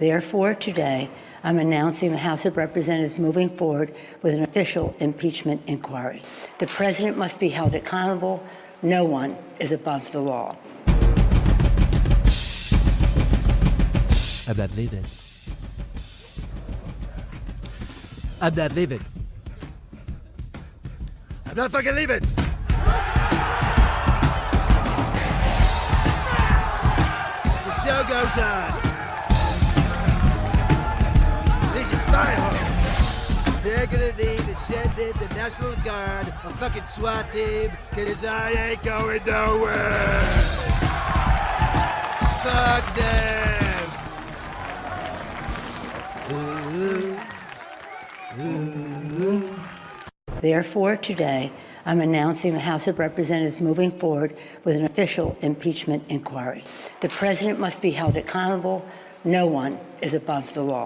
Therefore, today, I'm announcing the House of Representatives moving forward with an official impeachment inquiry. The president must be held accountable. No one is above the law. I'm not leaving. I'm not leaving. I'm not fucking leaving. The show goes on. This is my home. They're gonna need to send in the National Guard, a fucking SWAT team, cause I ain't going nowhere. Fuck them. Therefore, today, I'm announcing the House of Representatives moving forward with an official impeachment inquiry. The president must be held accountable. No one is above the law.